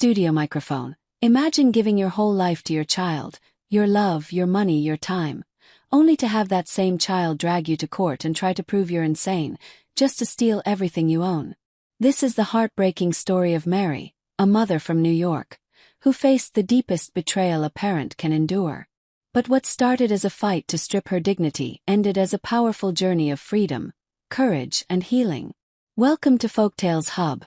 studio microphone. Imagine giving your whole life to your child, your love, your money, your time, only to have that same child drag you to court and try to prove you're insane, just to steal everything you own. This is the heartbreaking story of Mary, a mother from New York, who faced the deepest betrayal a parent can endure. But what started as a fight to strip her dignity ended as a powerful journey of freedom, courage, and healing. Welcome to Folktales Hub.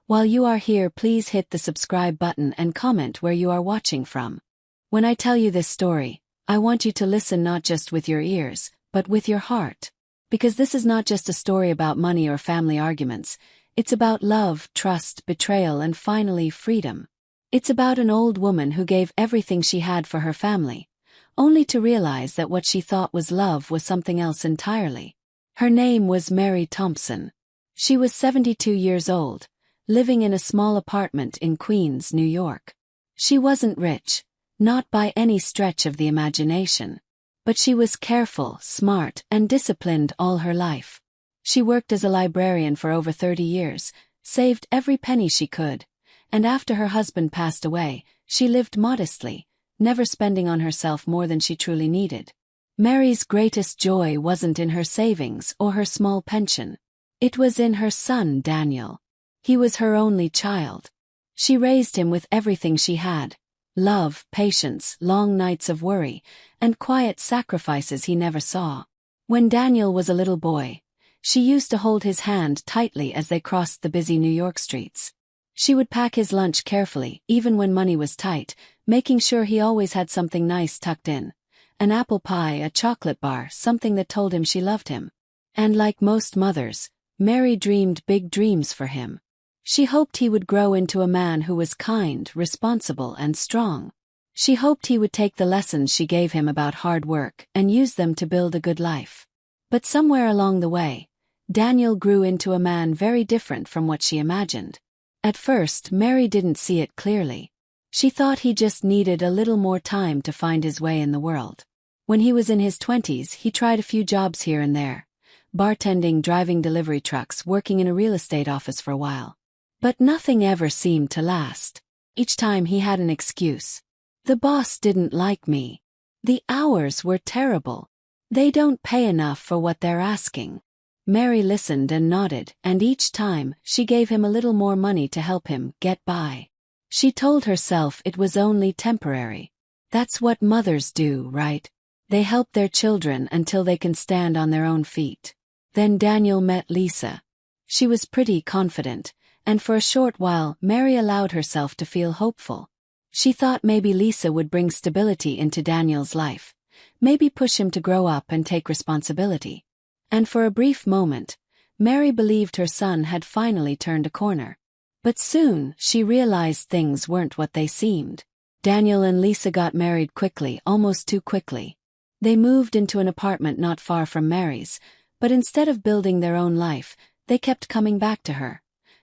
While you are here, please hit the subscribe button and comment where you are watching from. When I tell you this story, I want you to listen not just with your ears, but with your heart. Because this is not just a story about money or family arguments, it's about love, trust, betrayal, and finally freedom. It's about an old woman who gave everything she had for her family, only to realize that what she thought was love was something else entirely. Her name was Mary Thompson. She was 72 years old, living in a small apartment in Queens, New York. She wasn't rich, not by any stretch of the imagination. But she was careful, smart, and disciplined all her life. She worked as a librarian for over 30 years, saved every penny she could, and after her husband passed away, she lived modestly, never spending on herself more than she truly needed. Mary's greatest joy wasn't in her savings or her small pension. It was in her son, Daniel. He was her only child. She raised him with everything she had: love, patience, long nights of worry, and quiet sacrifices he never saw. When Daniel was a little boy, she used to hold his hand tightly as they crossed the busy New York streets. She would pack his lunch carefully, even when money was tight, making sure he always had something nice tucked in. An apple pie, a chocolate bar, something that told him she loved him. And like most mothers, Mary dreamed big dreams for him. She hoped he would grow into a man who was kind, responsible, and strong. She hoped he would take the lessons she gave him about hard work and use them to build a good life. But somewhere along the way, Daniel grew into a man very different from what she imagined. At first, Mary didn't see it clearly. She thought he just needed a little more time to find his way in the world. When he was in his 20s, he tried a few jobs here and there: bartending, driving delivery trucks, working in a real estate office for a while. But nothing ever seemed to last. Each time he had an excuse. The boss didn't like me. The hours were terrible. They don't pay enough for what they're asking. Mary listened and nodded, and each time, she gave him a little more money to help him get by. She told herself it was only temporary. That's what mothers do, right? They help their children until they can stand on their own feet. Then Daniel met Lisa. She was pretty confident, and for a short while, Mary allowed herself to feel hopeful. She thought maybe Lisa would bring stability into Daniel's life, maybe push him to grow up and take responsibility. And for a brief moment, Mary believed her son had finally turned a corner. But soon, she realized things weren't what they seemed. Daniel and Lisa got married quickly, almost too quickly. They moved into an apartment not far from Mary's, but instead of building their own life, they kept coming back to her.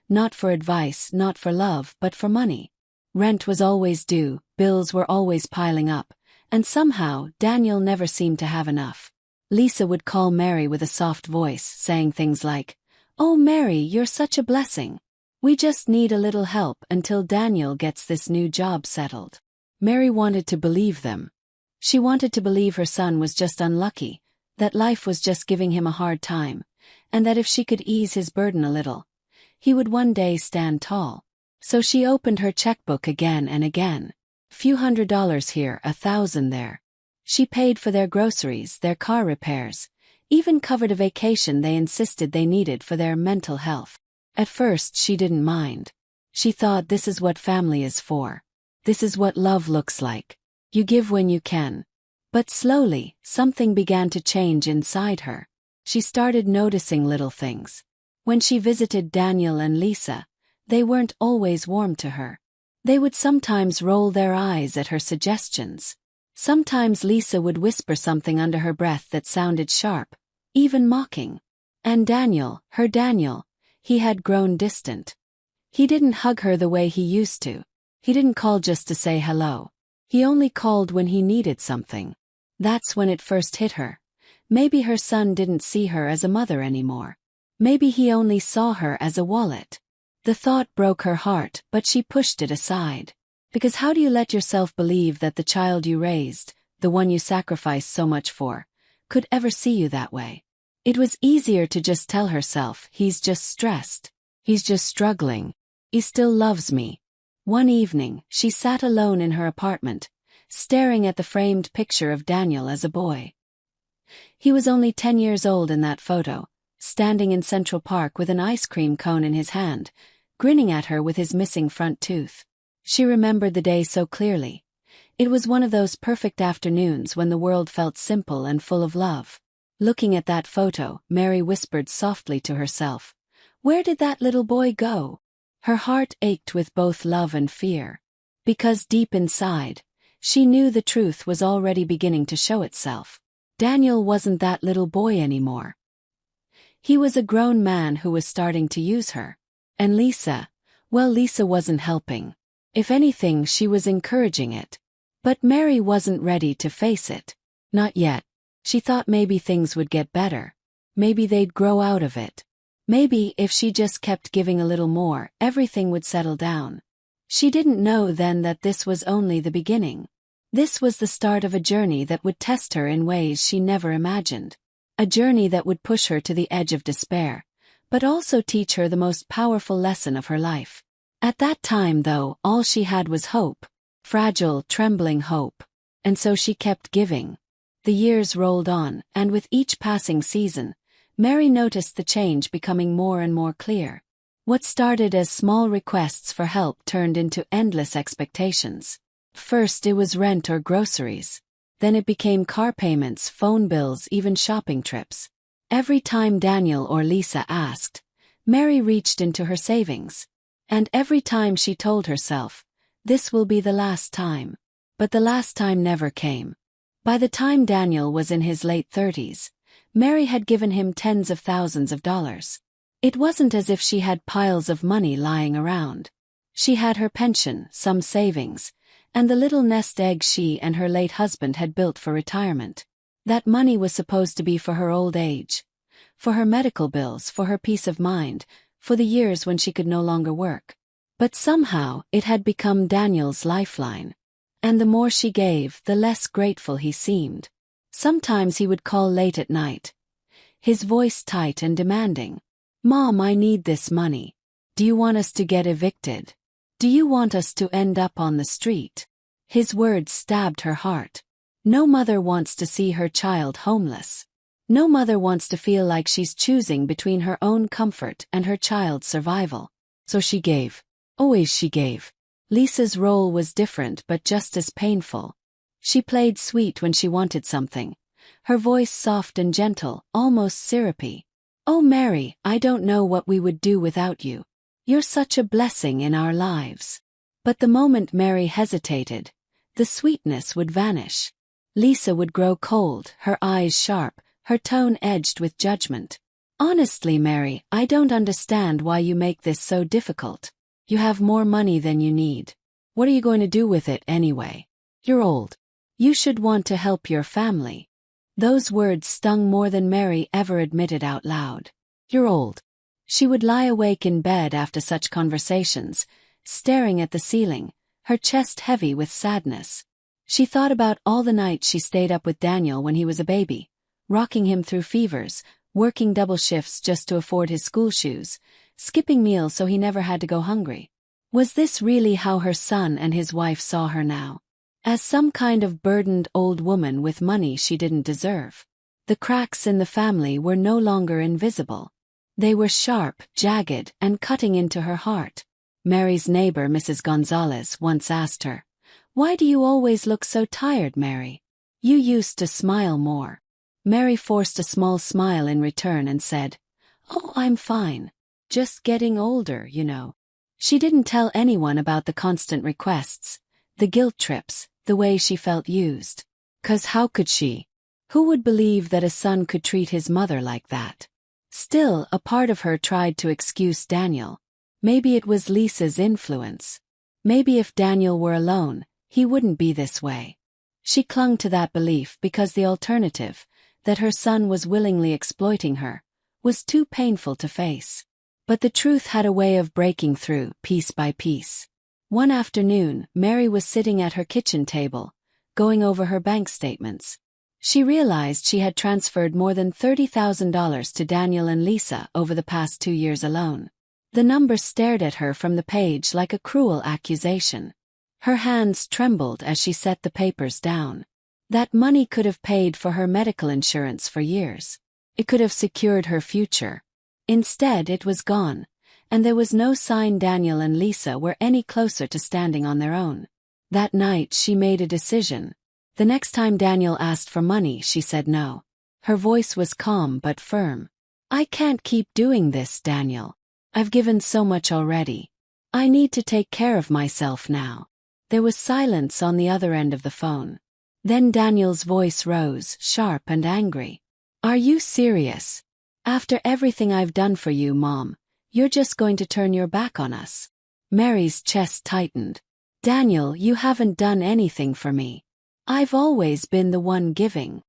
Not for advice, not for love, but for money. Rent was always due, bills were always piling up, and somehow Daniel never seemed to have enough. Lisa would call Mary with a soft voice, saying things like, "Oh Mary, you're such a blessing. We just need a little help until Daniel gets this new job settled." Mary wanted to believe them. She wanted to believe her son was just unlucky, that life was just giving him a hard time, and that if she could ease his burden a little, he would one day stand tall. So she opened her checkbook again and again. Few $100s here, 1,000 there. She paid for their groceries, their car repairs, even covered a vacation they insisted they needed for their mental health. At first she didn't mind. She thought, this is what family is for. This is what love looks like. You give when you can. But slowly, something began to change inside her. She started noticing little things. When she visited Daniel and Lisa, they weren't always warm to her. They would sometimes roll their eyes at her suggestions. Sometimes Lisa would whisper something under her breath that sounded sharp, even mocking. And Daniel, her Daniel, he had grown distant. He didn't hug her the way he used to. He didn't call just to say hello. He only called when he needed something. That's when it first hit her. Maybe her son didn't see her as a mother anymore. Maybe he only saw her as a wallet. The thought broke her heart, but she pushed it aside. Because how do you let yourself believe that the child you raised, the one you sacrificed so much for, could ever see you that way? It was easier to just tell herself, he's just stressed. He's just struggling. He still loves me. One evening, she sat alone in her apartment, staring at the framed picture of Daniel as a boy. He was only 10 years old in that photo, standing in Central Park with an ice cream cone in his hand, grinning at her with his missing front tooth. She remembered the day so clearly. It was one of those perfect afternoons when the world felt simple and full of love. Looking at that photo, Mary whispered softly to herself, "Where did that little boy go?" Her heart ached with both love and fear. Because deep inside, she knew the truth was already beginning to show itself. Daniel wasn't that little boy anymore. He was a grown man who was starting to use her. And Lisa, well, Lisa wasn't helping. If anything, she was encouraging it. But Mary wasn't ready to face it. Not yet. She thought maybe things would get better. Maybe they'd grow out of it. Maybe if she just kept giving a little more, everything would settle down. She didn't know then that this was only the beginning. This was the start of a journey that would test her in ways she never imagined. A journey that would push her to the edge of despair, but also teach her the most powerful lesson of her life. At that time, though, all she had was hope. Fragile, trembling hope. And so she kept giving. The years rolled on, and with each passing season, Mary noticed the change becoming more and more clear. What started as small requests for help turned into endless expectations. First it was rent or groceries. Then it became car payments, phone bills, even shopping trips. Every time Daniel or Lisa asked, Mary reached into her savings. And every time she told herself, this will be the last time. But the last time never came. By the time Daniel was in his late 30s, Mary had given him tens of thousands of dollars. It wasn't as if she had piles of money lying around. She had her pension, some savings, and the little nest egg she and her late husband had built for retirement. That money was supposed to be for her old age, for her medical bills, for her peace of mind, for the years when she could no longer work. But somehow it had become Daniel's lifeline. And the more she gave, the less grateful he seemed. Sometimes he would call late at night, his voice tight and demanding. "Mom, I need this money. Do you want us to get evicted? Do you want us to end up on the street?" His words stabbed her heart. No mother wants to see her child homeless. No mother wants to feel like she's choosing between her own comfort and her child's survival. So she gave. Always she gave. Lisa's role was different but just as painful. She played sweet when she wanted something, her voice soft and gentle, almost syrupy. "Oh Mary, I don't know what we would do without you. You're such a blessing in our lives." But the moment Mary hesitated, the sweetness would vanish. Lisa would grow cold, her eyes sharp, her tone edged with judgment. "Honestly, Mary, I don't understand why you make this so difficult. You have more money than you need. What are you going to do with it anyway? You're old. You should want to help your family." Those words stung more than Mary ever admitted out loud. You're old. She would lie awake in bed after such conversations, staring at the ceiling, her chest heavy with sadness. She thought about all the nights she stayed up with Daniel when he was a baby, rocking him through fevers, working double shifts just to afford his school shoes, skipping meals so he never had to go hungry. Was this really how her son and his wife saw her now? As some kind of burdened old woman with money she didn't deserve. The cracks in the family were no longer invisible. They were sharp, jagged, and cutting into her heart. Mary's neighbor, Mrs. Gonzalez, once asked her, "Why do you always look so tired, Mary? You used to smile more." Mary forced a small smile in return and said, "Oh, I'm fine. Just getting older, you know." She didn't tell anyone about the constant requests, the guilt trips, the way she felt used. 'Cause how could she? Who would believe that a son could treat his mother like that? Still, a part of her tried to excuse Daniel. Maybe it was Lisa's influence. Maybe if Daniel were alone, he wouldn't be this way. She clung to that belief because the alternative, that her son was willingly exploiting her, was too painful to face. But the truth had a way of breaking through, piece by piece. One afternoon, Mary was sitting at her kitchen table, going over her bank statements. She realized she had transferred more than $30,000 to Daniel and Lisa over the past 2 years alone. The number stared at her from the page like a cruel accusation. Her hands trembled as she set the papers down. That money could have paid for her medical insurance for years. It could have secured her future. Instead, it was gone, and there was no sign Daniel and Lisa were any closer to standing on their own. That night, she made a decision. The next time Daniel asked for money, she said no. Her voice was calm but firm. "I can't keep doing this, Daniel. I've given so much already. I need to take care of myself now." There was silence on the other end of the phone. Then Daniel's voice rose, sharp and angry. "Are you serious? After everything I've done for you, Mom, you're just going to turn your back on us?" Mary's chest tightened. "Daniel, you haven't done anything for me. I've always been the one giving."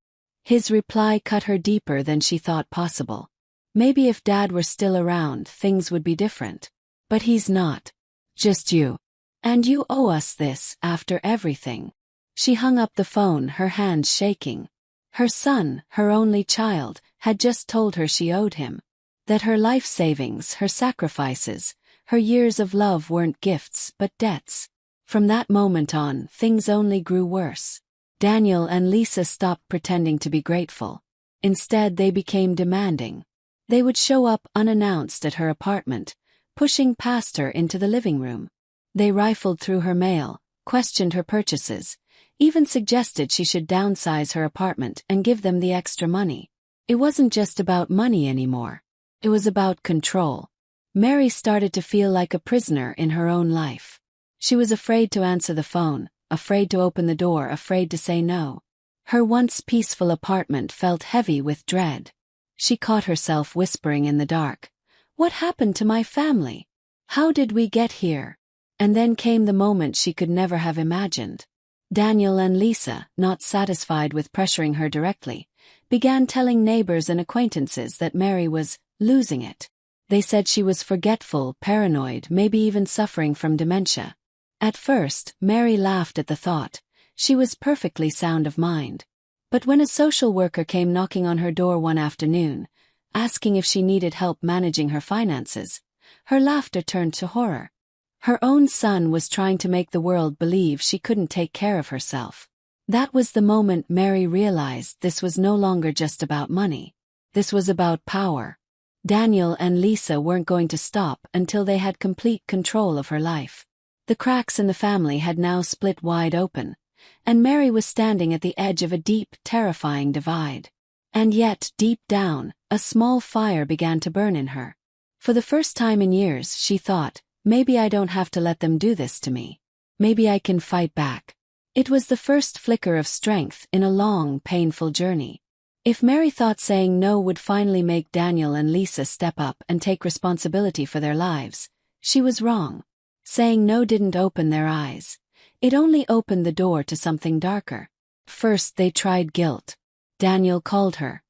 His reply cut her deeper than she thought possible. Maybe if Dad were still around, things would be different. But he's not. Just you. And you owe us this, after everything. She hung up the phone, her hands shaking. Her son, her only child, had just told her she owed him. That her life savings, her sacrifices, her years of love weren't gifts but debts. From that moment on, things only grew worse. Daniel and Lisa stopped pretending to be grateful. Instead, they became demanding. They would show up unannounced at her apartment, pushing past her into the living room. They rifled through her mail, questioned her purchases, even suggested she should downsize her apartment and give them the extra money. It wasn't just about money anymore. It was about control. Mary started to feel like a prisoner in her own life. She was afraid to answer the phone, afraid to open the door, afraid to say no. Her once peaceful apartment felt heavy with dread. She caught herself whispering in the dark, "What happened to my family? How did we get here?" And then came the moment she could never have imagined. Daniel and Lisa, not satisfied with pressuring her directly, began telling neighbors and acquaintances that Mary was losing it. They said she was forgetful, paranoid, maybe even suffering from dementia. At first, Mary laughed at the thought. She was perfectly sound of mind. But when a social worker came knocking on her door one afternoon, asking if she needed help managing her finances, her laughter turned to horror. Her own son was trying to make the world believe she couldn't take care of herself. That was the moment Mary realized this was no longer just about money. This was about power. Daniel and Lisa weren't going to stop until they had complete control of her life. The cracks in the family had now split wide open, and Mary was standing at the edge of a deep, terrifying divide. And yet, deep down, a small fire began to burn in her. For the first time in years, she thought, maybe I don't have to let them do this to me. Maybe I can fight back. It was the first flicker of strength in a long, painful journey. If Mary thought saying no would finally make Daniel and Lisa step up and take responsibility for their lives, she was wrong. Saying no didn't open their eyes. It only opened the door to something darker. First they tried guilt. Daniel called her,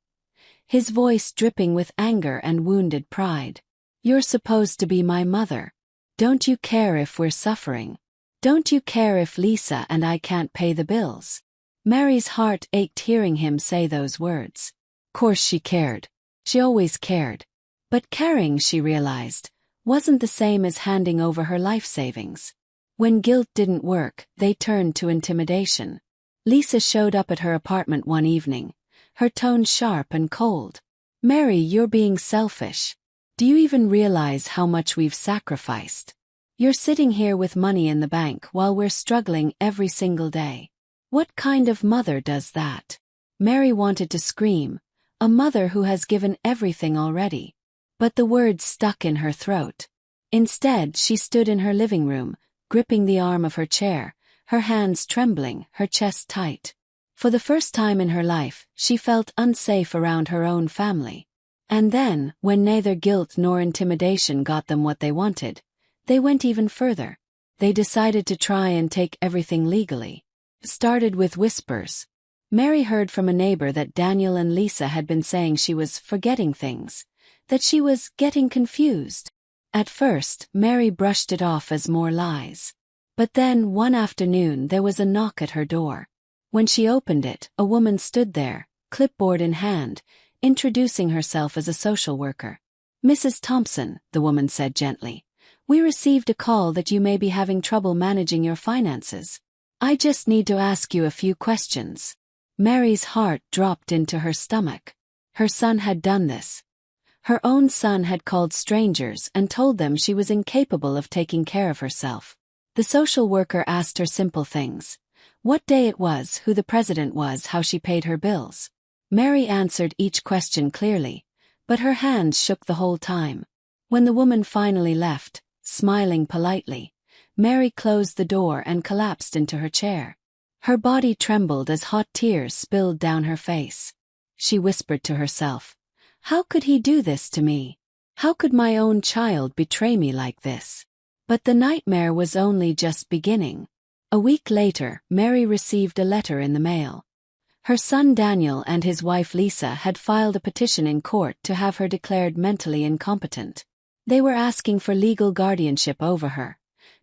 his voice dripping with anger and wounded pride. "You're supposed to be my mother. Don't you care if we're suffering? Don't you care if Lisa and I can't pay the bills?" Mary's heart ached hearing him say those words. Course she cared. She always cared. But caring, she realized, wasn't the same as handing over her life savings. When guilt didn't work, they turned to intimidation. Lisa showed up at her apartment one evening, her tone sharp and cold. "Mary, you're being selfish. Do you even realize how much we've sacrificed? You're sitting here with money in the bank while we're struggling every single day. What kind of mother does that?" Mary wanted to scream, a mother who has given everything already. But the words stuck in her throat. Instead, she stood in her living room, gripping the arm of her chair, her hands trembling, her chest tight. For the first time in her life, she felt unsafe around her own family. And then, when neither guilt nor intimidation got them what they wanted, they went even further. They decided to try and take everything legally. It started with whispers. Mary heard from a neighbor that Daniel and Lisa had been saying she was forgetting things, that she was getting confused. At first, Mary brushed it off as more lies. But then, one afternoon, there was a knock at her door. When she opened it, a woman stood there, clipboard in hand, introducing herself as a social worker. "Mrs. Thompson," the woman said gently, "we received a call that you may be having trouble managing your finances. I just need to ask you a few questions." Mary's heart dropped into her stomach. Her son had done this. Her own son had called strangers and told them she was incapable of taking care of herself. The social worker asked her simple things. What day it was, who the president was, how she paid her bills. Mary answered each question clearly, but her hands shook the whole time. When the woman finally left, smiling politely, Mary closed the door and collapsed into her chair. Her body trembled as hot tears spilled down her face. She whispered to herself, "How could he do this to me? How could my own child betray me like this?" But the nightmare was only just beginning. A week later, Mary received a letter in the mail. Her son Daniel and his wife Lisa had filed a petition in court to have her declared mentally incompetent. They were asking for legal guardianship over her,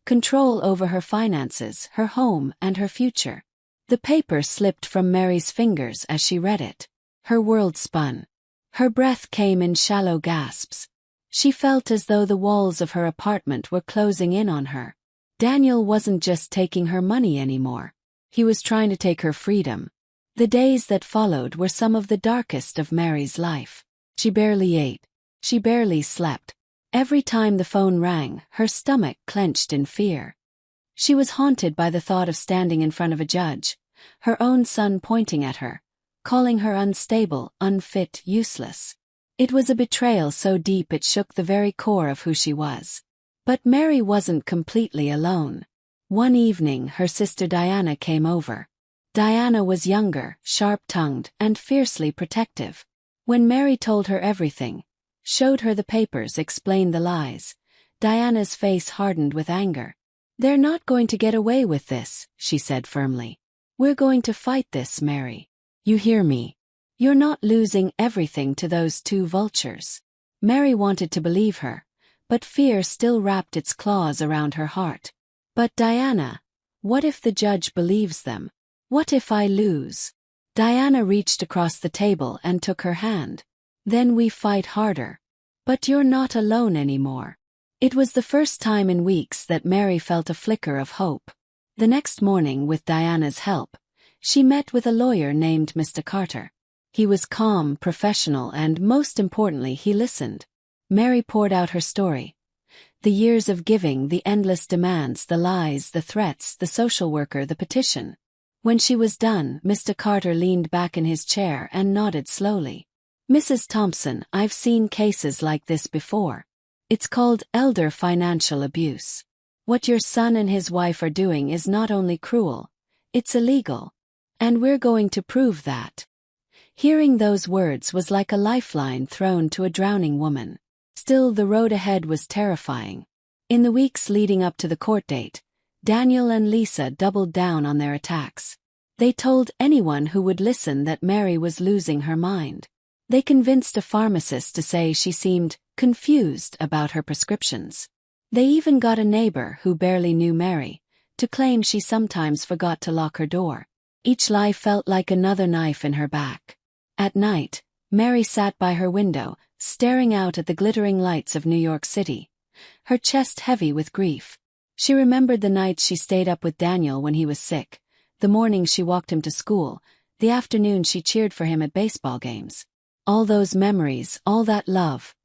control over her finances, her home, and her future. The paper slipped from Mary's fingers as she read it. Her world spun. Her breath came in shallow gasps. She felt as though the walls of her apartment were closing in on her. Daniel wasn't just taking her money anymore. He was trying to take her freedom. The days that followed were some of the darkest of Mary's life. She barely ate. She barely slept. Every time the phone rang, her stomach clenched in fear. She was haunted by the thought of standing in front of a judge, her own son pointing at her, calling her unstable, unfit, useless. It was a betrayal so deep it shook the very core of who she was. But Mary wasn't completely alone. One evening, her sister Diana came over. Diana was younger, sharp-tongued, and fiercely protective. When Mary told her everything, showed her the papers, explained the lies, Diana's face hardened with anger. "They're not going to get away with this," she said firmly. "We're going to fight this, Mary. You hear me? You're not losing everything to those two vultures." Mary wanted to believe her, but fear still wrapped its claws around her heart. "But Diana, what if the judge believes them? What if I lose?" Diana reached across the table and took her hand. "Then we fight harder. But you're not alone anymore." It was the first time in weeks that Mary felt a flicker of hope. The next morning, with Diana's help, she met with a lawyer named Mr. Carter. He was calm, professional, and most importantly, he listened. Mary poured out her story. The years of giving, the endless demands, the lies, the threats, the social worker, the petition. When she was done, Mr. Carter leaned back in his chair and nodded slowly. "Mrs. Thompson, I've seen cases like this before. It's called elder financial abuse. What your son and his wife are doing is not only cruel, it's illegal. And we're going to prove that." Hearing those words was like a lifeline thrown to a drowning woman. Still, the road ahead was terrifying. In the weeks leading up to the court date, Daniel and Lisa doubled down on their attacks. They told anyone who would listen that Mary was losing her mind. They convinced a pharmacist to say she seemed confused about her prescriptions. They even got a neighbor who barely knew Mary to claim she sometimes forgot to lock her door. Each lie felt like another knife in her back. At night, Mary sat by her window, staring out at the glittering lights of New York City, her chest heavy with grief. She remembered the nights she stayed up with Daniel when he was sick, the mornings she walked him to school, the afternoons she cheered for him at baseball games. All those memories, all that love.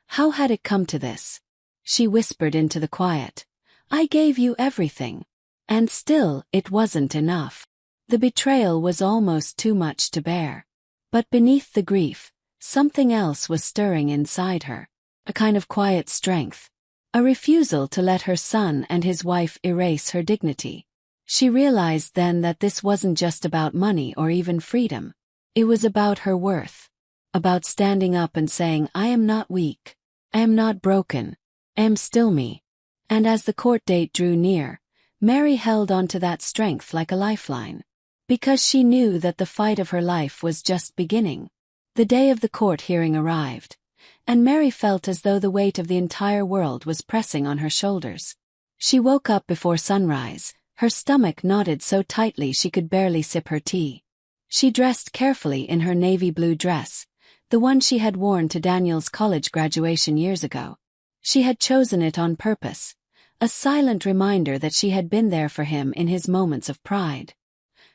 How had it come to this? She whispered into the quiet. "I gave you everything. And still, it wasn't enough." The betrayal was almost too much to bear. But beneath the grief, something else was stirring inside her. A kind of quiet strength. A refusal to let her son and his wife erase her dignity. She realized then that this wasn't just about money or even freedom. It was about her worth. About standing up and saying, "I am not weak. I am not broken. I am still me." And as the court date drew near, Mary held on to that strength like a lifeline. Because she knew that the fight of her life was just beginning. The day of the court hearing arrived, and Mary felt as though the weight of the entire world was pressing on her shoulders. She woke up before sunrise, her stomach knotted so tightly she could barely sip her tea. She dressed carefully in her navy blue dress, the one she had worn to Daniel's college graduation years ago. She had chosen it on purpose, a silent reminder that she had been there for him in his moments of pride.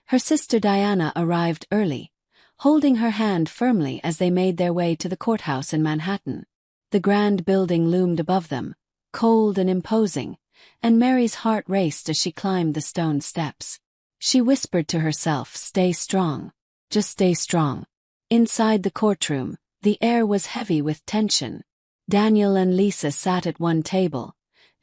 Her sister Diana arrived early, holding her hand firmly as they made their way to the courthouse in Manhattan. The grand building loomed above them, cold and imposing, and Mary's heart raced as she climbed the stone steps. She whispered to herself, "Stay strong. Just stay strong." Inside the courtroom, the air was heavy with tension. Daniel and Lisa sat at one table,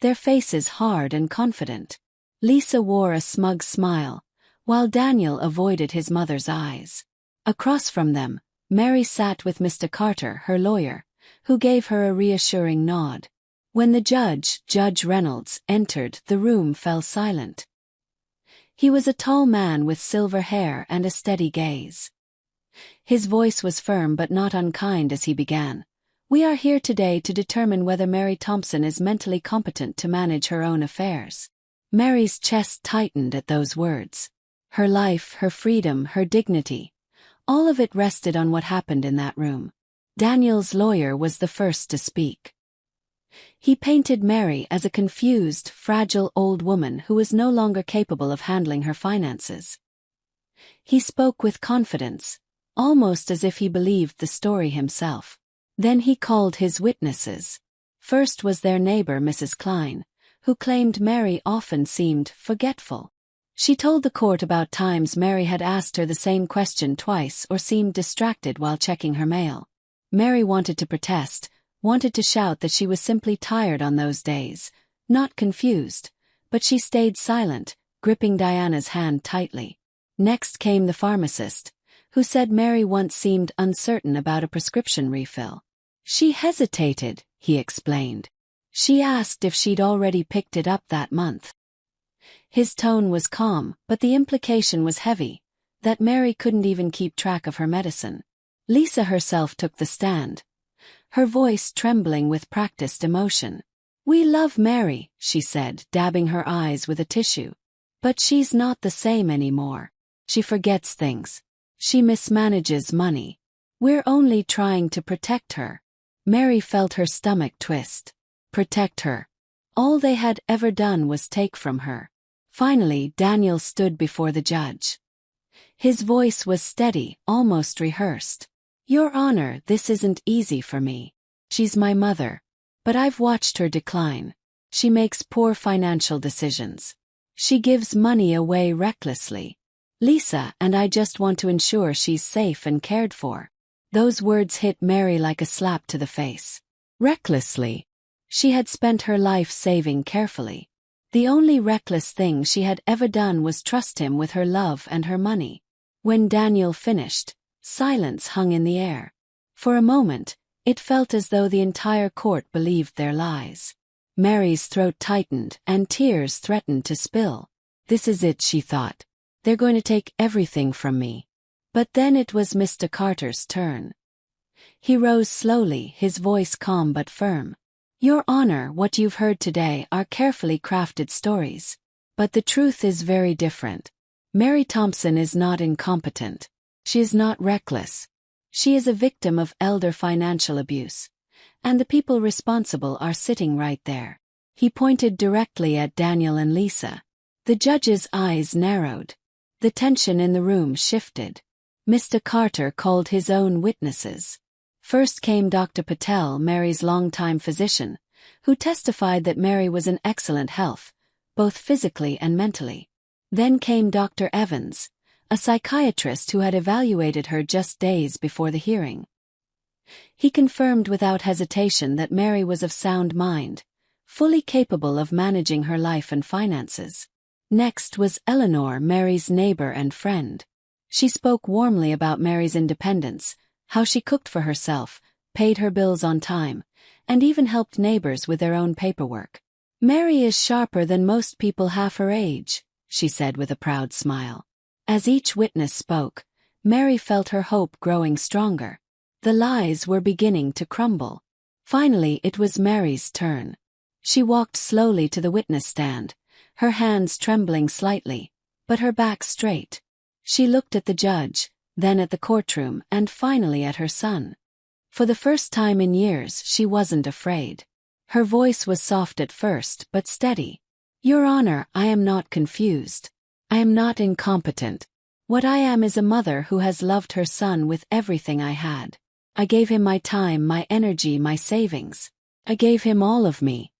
their faces hard and confident. Lisa wore a smug smile, while Daniel avoided his mother's eyes. Across from them, Mary sat with Mr. Carter, her lawyer, who gave her a reassuring nod. When the judge, Judge Reynolds, entered, the room fell silent. He was a tall man with silver hair and a steady gaze. His voice was firm but not unkind as he began. "We are here today to determine whether Mary Thompson is mentally competent to manage her own affairs." Mary's chest tightened at those words. Her life, her freedom, her dignity, all of it rested on what happened in that room. Daniel's lawyer was the first to speak. He painted Mary as a confused, fragile old woman who was no longer capable of handling her finances. He spoke with confidence, almost as if he believed the story himself. Then he called his witnesses. First was their neighbor, Mrs. Klein, who claimed Mary often seemed forgetful. She told the court about times Mary had asked her the same question twice or seemed distracted while checking her mail. Mary wanted to protest, wanted to shout that she was simply tired on those days, not confused, but she stayed silent, gripping Diana's hand tightly. Next came the pharmacist, who said Mary once seemed uncertain about a prescription refill. She hesitated, he explained. She asked if she'd already picked it up that month. His tone was calm, but the implication was heavy, that Mary couldn't even keep track of her medicine. Lisa herself took the stand, her voice trembling with practiced emotion. "We love Mary," she said, dabbing her eyes with a tissue. "But she's not the same anymore. She forgets things. She mismanages money. We're only trying to protect her." Mary felt her stomach twist. Protect her. All they had ever done was take from her. Finally, Daniel stood before the judge. His voice was steady, almost rehearsed. "Your Honor, this isn't easy for me. She's my mother. But I've watched her decline. She makes poor financial decisions. She gives money away recklessly. Lisa and I just want to ensure she's safe and cared for." Those words hit Mary like a slap to the face. Recklessly. She had spent her life saving carefully. The only reckless thing she had ever done was trust him with her love and her money. When Daniel finished, silence hung in the air. For a moment, it felt as though the entire court believed their lies. Mary's throat tightened and tears threatened to spill. This is it, she thought. They're going to take everything from me. But then it was Mr. Carter's turn. He rose slowly, his voice calm but firm. Your Honor, what you've heard today are carefully crafted stories. But the truth is very different. Mary Thompson is not incompetent. She is not reckless. She is a victim of elder financial abuse. And the people responsible are sitting right there. He pointed directly at Daniel and Lisa. The judge's eyes narrowed. The tension in the room shifted. Mr. Carter called his own witnesses. First came Dr. Patel, Mary's longtime physician, who testified that Mary was in excellent health, both physically and mentally. Then came Dr. Evans, a psychiatrist who had evaluated her just days before the hearing. He confirmed without hesitation that Mary was of sound mind, fully capable of managing her life and finances. Next was Eleanor, Mary's neighbor and friend. She spoke warmly about Mary's independence, how she cooked for herself, paid her bills on time, and even helped neighbors with their own paperwork. "Mary is sharper than most people half her age," she said with a proud smile. As each witness spoke, Mary felt her hope growing stronger. The lies were beginning to crumble. Finally, it was Mary's turn. She walked slowly to the witness stand, her hands trembling slightly, but her back straight. She looked at the judge, then at the courtroom, and finally at her son. For the first time in years, she wasn't afraid. Her voice was soft at first, but steady. "Your Honor, I am not confused. I am not incompetent. What I am is a mother who has loved her son with everything I had. I gave him my time, my energy, my savings. I gave him all of me.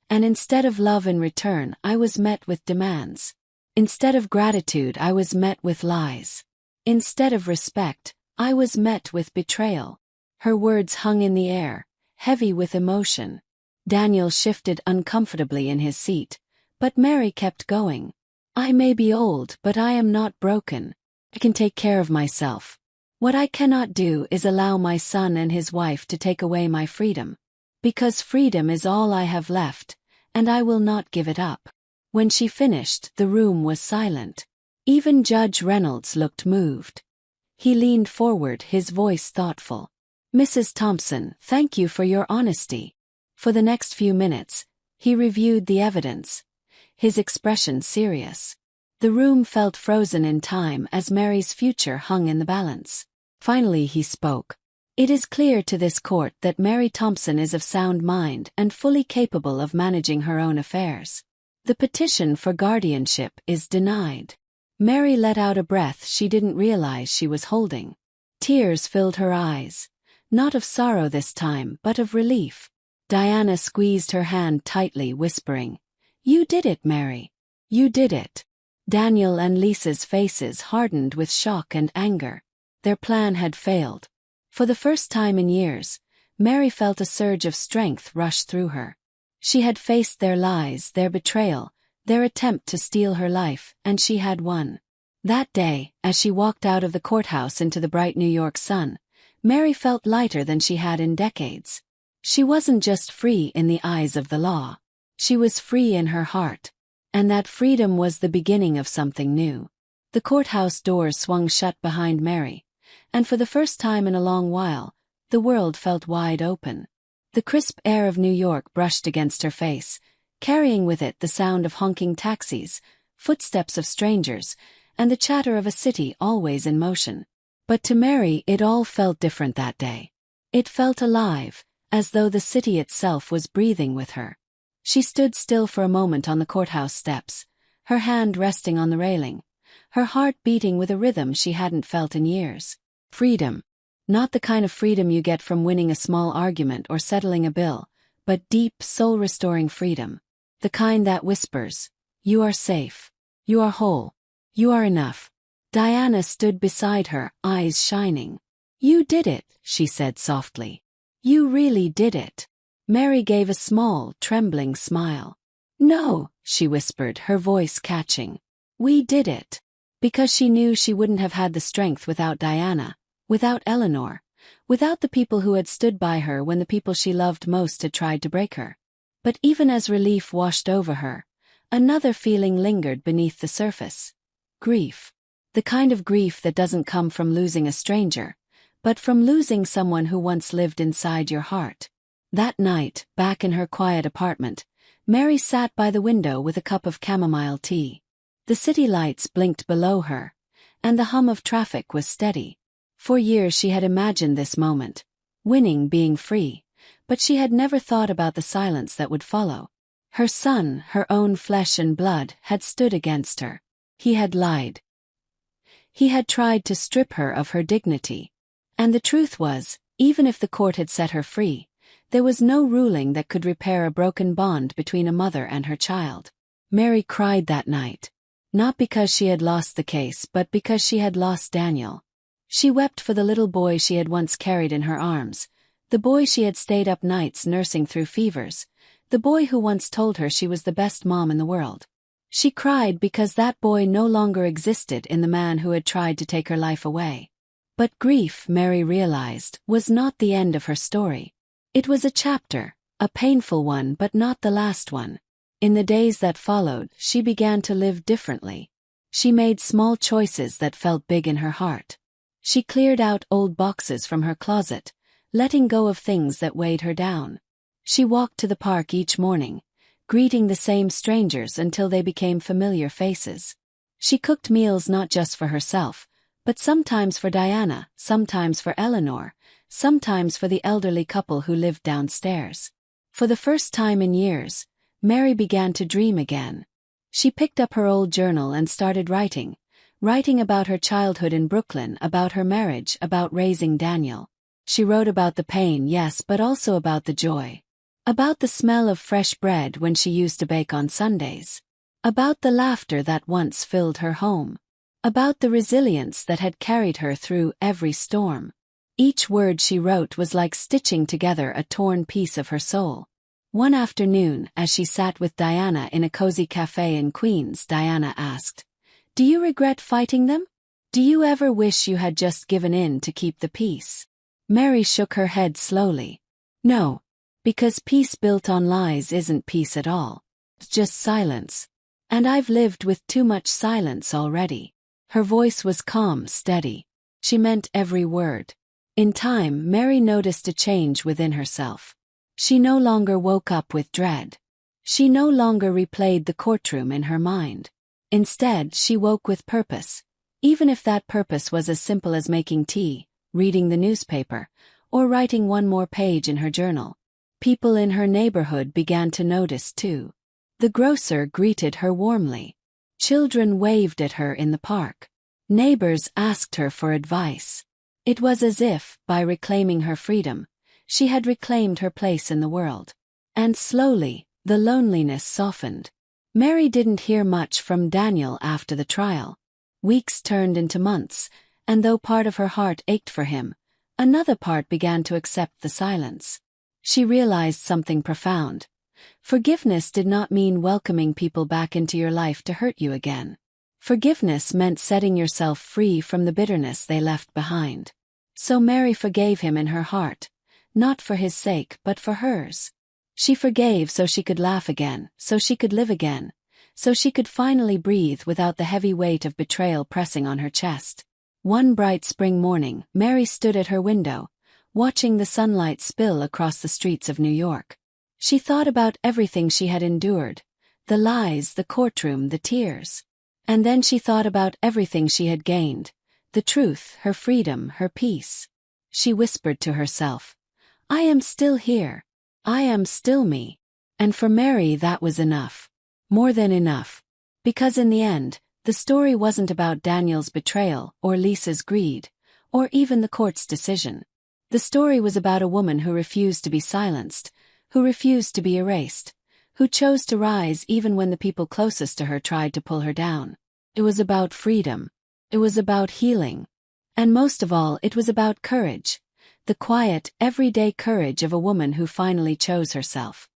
And instead of love in return, I was met with demands. Instead of gratitude, I was met with lies. Instead of respect, I was met with betrayal." Her words hung in the air, heavy with emotion. Daniel shifted uncomfortably in his seat, but Mary kept going. "I may be old, but I am not broken. I can take care of myself. What I cannot do is allow my son and his wife to take away my freedom. Because freedom is all I have left, and I will not give it up." When she finished, the room was silent. Even Judge Reynolds looked moved. He leaned forward, his voice thoughtful. "Mrs. Thompson, thank you for your honesty." For the next few minutes, he reviewed the evidence, his expression serious. The room felt frozen in time as Mary's future hung in the balance. Finally he spoke. "It is clear to this court that Mary Thompson is of sound mind and fully capable of managing her own affairs. The petition for guardianship is denied." Mary let out a breath she didn't realize she was holding. Tears filled her eyes, not of sorrow this time, but of relief. Diana squeezed her hand tightly, whispering, "You did it, Mary. You did it." Daniel and Lisa's faces hardened with shock and anger. Their plan had failed. For the first time in years, Mary felt a surge of strength rush through her. She had faced their lies, their betrayal, their attempt to steal her life, and she had won. That day, as she walked out of the courthouse into the bright New York sun, Mary felt lighter than she had in decades. She wasn't just free in the eyes of the law. She was free in her heart. And that freedom was the beginning of something new. The courthouse doors swung shut behind Mary, and for the first time in a long while, the world felt wide open. The crisp air of New York brushed against her face, carrying with it the sound of honking taxis, footsteps of strangers, and the chatter of a city always in motion. But to Mary it all felt different that day. It felt alive, as though the city itself was breathing with her. She stood still for a moment on the courthouse steps, her hand resting on the railing, her heart beating with a rhythm she hadn't felt in years. Freedom. Not the kind of freedom you get from winning a small argument or settling a bill, but deep, soul-restoring freedom. The kind that whispers, "You are safe. You are whole. You are enough." Diana stood beside her, eyes shining. "You did it," she said softly. "You really did it." Mary gave a small, trembling smile. "No," she whispered, her voice catching. "We did it." Because she knew she wouldn't have had the strength without Diana, without Eleanor, without the people who had stood by her when the people she loved most had tried to break her. But even as relief washed over her, another feeling lingered beneath the surface. Grief. The kind of grief that doesn't come from losing a stranger, but from losing someone who once lived inside your heart. That night, back in her quiet apartment, Mary sat by the window with a cup of chamomile tea. The city lights blinked below her, and the hum of traffic was steady. For years she had imagined this moment, winning, being free, but she had never thought about the silence that would follow. Her son, her own flesh and blood, had stood against her. He had lied. He had tried to strip her of her dignity. And the truth was, even if the court had set her free, there was no ruling that could repair a broken bond between a mother and her child. Mary cried that night. Not because she had lost the case, but because she had lost Daniel. She wept for the little boy she had once carried in her arms, the boy she had stayed up nights nursing through fevers, the boy who once told her she was the best mom in the world. She cried because that boy no longer existed in the man who had tried to take her life away. But grief, Mary realized, was not the end of her story. It was a chapter, a painful one but not the last one. In the days that followed, she began to live differently. She made small choices that felt big in her heart. She cleared out old boxes from her closet, letting go of things that weighed her down. She walked to the park each morning, greeting the same strangers until they became familiar faces. She cooked meals not just for herself, but sometimes for Diana, sometimes for Eleanor, sometimes for the elderly couple who lived downstairs. For the first time in years, Mary began to dream again. She picked up her old journal and started writing about her childhood in Brooklyn, about her marriage, about raising Daniel. She wrote about the pain, yes, but also about the joy. About the smell of fresh bread when she used to bake on Sundays. About the laughter that once filled her home. About the resilience that had carried her through every storm. Each word she wrote was like stitching together a torn piece of her soul. One afternoon, as she sat with Diana in a cozy cafe in Queens, Diana asked, "Do you regret fighting them? Do you ever wish you had just given in to keep the peace?" Mary shook her head slowly. "No. Because peace built on lies isn't peace at all. It's just silence. And I've lived with too much silence already." Her voice was calm, steady. She meant every word. In time, Mary noticed a change within herself. She no longer woke up with dread. She no longer replayed the courtroom in her mind. Instead, she woke with purpose, even if that purpose was as simple as making tea, reading the newspaper, or writing one more page in her journal. People in her neighborhood began to notice too. The grocer greeted her warmly. Children waved at her in the park. Neighbors asked her for advice. It was as if, by reclaiming her freedom, she had reclaimed her place in the world. And slowly, the loneliness softened. Mary didn't hear much from Daniel after the trial. Weeks turned into months, and though part of her heart ached for him, another part began to accept the silence. She realized something profound. Forgiveness did not mean welcoming people back into your life to hurt you again. Forgiveness meant setting yourself free from the bitterness they left behind. So Mary forgave him in her heart, not for his sake but for hers. She forgave so she could laugh again, so she could live again, so she could finally breathe without the heavy weight of betrayal pressing on her chest. One bright spring morning, Mary stood at her window, watching the sunlight spill across the streets of New York. She thought about everything she had endured, the lies, the courtroom, the tears. And then she thought about everything she had gained, the truth, her freedom, her peace. She whispered to herself, "I am still here. I am still me." And for Mary that was enough. More than enough. Because in the end, the story wasn't about Daniel's betrayal, or Lisa's greed, or even the court's decision. The story was about a woman who refused to be silenced, who refused to be erased, who chose to rise even when the people closest to her tried to pull her down. It was about freedom. It was about healing. And most of all, it was about courage. The quiet, everyday courage of a woman who finally chose herself.